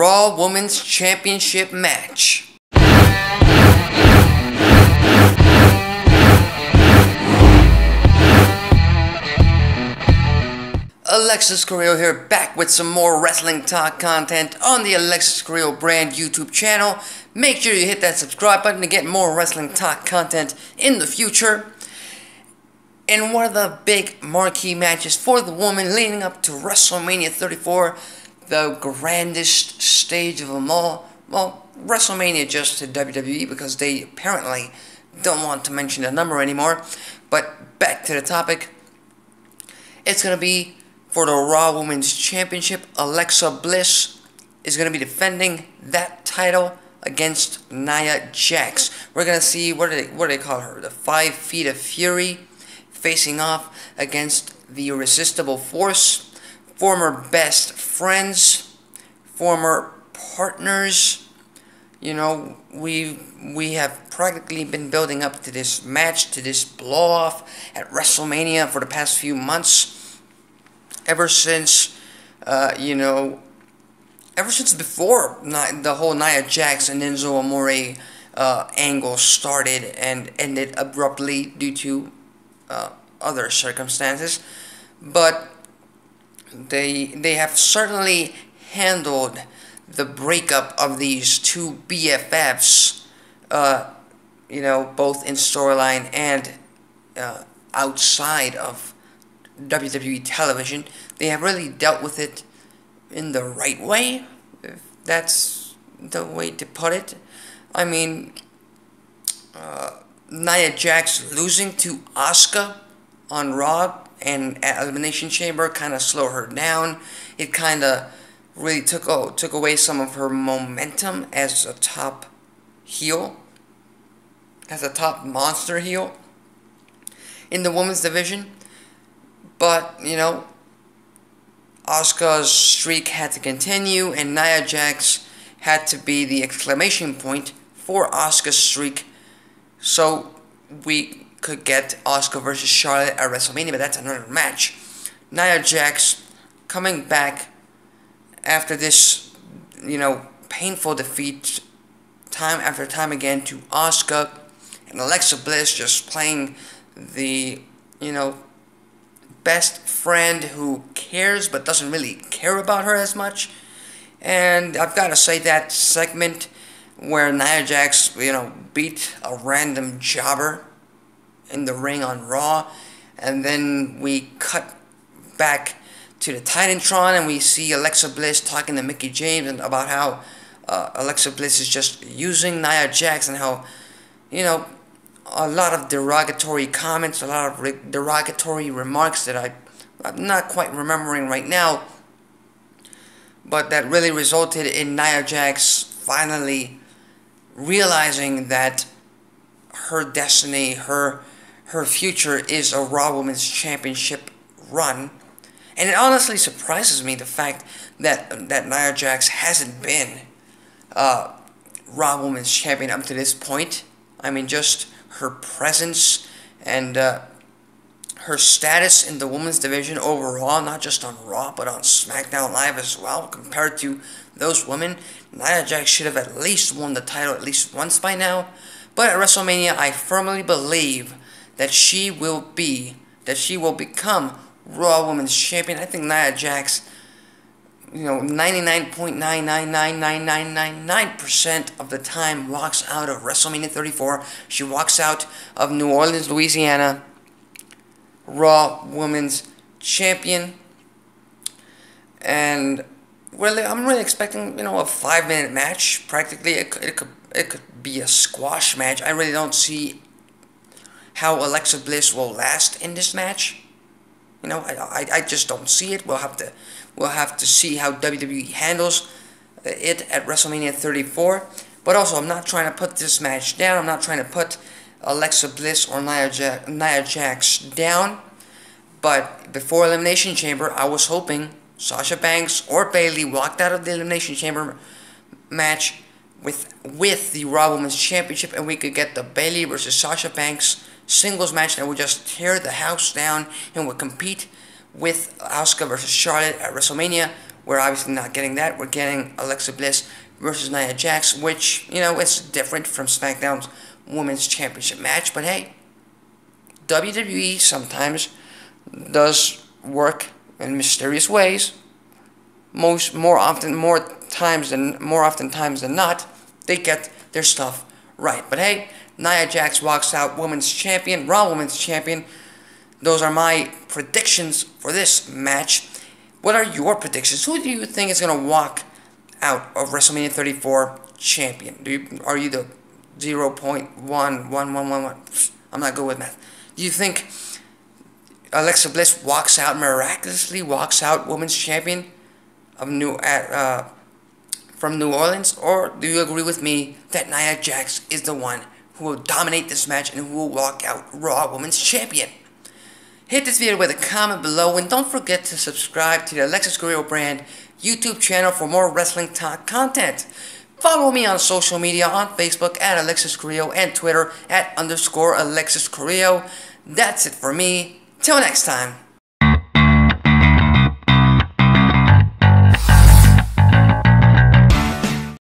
Raw Women's Championship match. Alexis Carrillo here, back with some more wrestling talk content on the Alexis Carrillo brand YouTube channel. Make sure you hit that subscribe button to get more wrestling talk content in the future. In one of the big marquee matches for the woman leading up to WrestleMania 34, the grandest stage of them all. Well, WrestleMania just to WWE because they apparently don't want to mention the number anymore. But back to the topic. It's going to be for the Raw Women's Championship. Alexa Bliss is going to be defending that title against Nia Jax. We're going to see, what do they call her? The 5 Feet of Fury, facing off against the Irresistible Force, former best friends, former partners. You know, we have practically been building up to this match, to this blow-off at WrestleMania for the past few months. Ever since, ever since before the whole Nia Jax and Enzo Amore angle started and ended abruptly due to other circumstances. But they have certainly handled the breakup of these two BFFs, both in storyline and outside of WWE television. They have really dealt with it in the right way, if that's the way to put it. I mean, Nia Jax losing to Asuka on Raw and at Elimination Chamber kind of slowed her down. It kind of really took away some of her momentum as a top heel, as a top monster heel in the women's division. But, Asuka's streak had to continue, and Nia Jax had to be the exclamation point for Asuka's streak, so we could get Asuka versus Charlotte at WrestleMania, but that's another match. Nia Jax coming back after this, painful defeat time after time again to Asuka, and Alexa Bliss just playing the, best friend who cares but doesn't really care about her as much. And I've got to say, that segment where Nia Jax, beat a random jobber in the ring on Raw, and then we cut back to the Titantron and we see Alexa Bliss talking to Mickie James and about how Alexa Bliss is just using Nia Jax, and how, a lot of derogatory comments, a lot of derogatory remarks that I'm not quite remembering right now, but that really resulted in Nia Jax finally realizing that her destiny, her future is a Raw Women's Championship run. And it honestly surprises me, the fact that Nia Jax hasn't been Raw Women's Champion up to this point. I mean, just her presence and her status in the women's division overall, not just on Raw, but on SmackDown Live as well, compared to those women. Nia Jax should have at least won the title at least once by now. But at WrestleMania, I firmly believe that she will become Raw Women's Champion. I think Nia Jax, 99.9999999% of the time walks out of WrestleMania 34. She walks out of New Orleans, Louisiana, Raw Women's Champion. And really, I'm really expecting, a 5-minute match. Practically, it could be a squash match. I really don't see how Alexa Bliss will last in this match. I just don't see it. We'll have to see how WWE handles it at WrestleMania 34. But also, I'm not trying to put this match down. I'm not trying to put Alexa Bliss or Nia Jax down. But before Elimination Chamber, I was hoping Sasha Banks or Bayley walked out of the Elimination Chamber match with the Raw Women's Championship, and we could get the Bayley versus Sasha Banks singles match that would just tear the house down and would compete with Asuka versus Charlotte at WrestleMania, we're obviously not getting that. We're getting Alexa Bliss versus Nia Jax, which, you know, it's different from SmackDown's Women's Championship match. But hey, WWE sometimes does work in mysterious ways. More often times than not, they get their stuff right. But hey, Nia Jax walks out Women's Champion, Raw Women's Champion. Those are my predictions for this match. What are your predictions? Who do you think is going to walk out of WrestleMania 34 champion? Are you the 0.1111? I'm not good with math. Do you think Alexa Bliss miraculously walks out Women's Champion of from New Orleans? Or do you agree with me that Nia Jax is the one who will dominate this match and who will walk out Raw Women's Champion? Hit this video with a comment below, and don't forget to subscribe to the Alexis Carrillo brand YouTube channel for more wrestling talk content. Follow me on social media on Facebook at Alexis Carrillo and Twitter at _Alexis Carrillo. That's it for me. Till next time.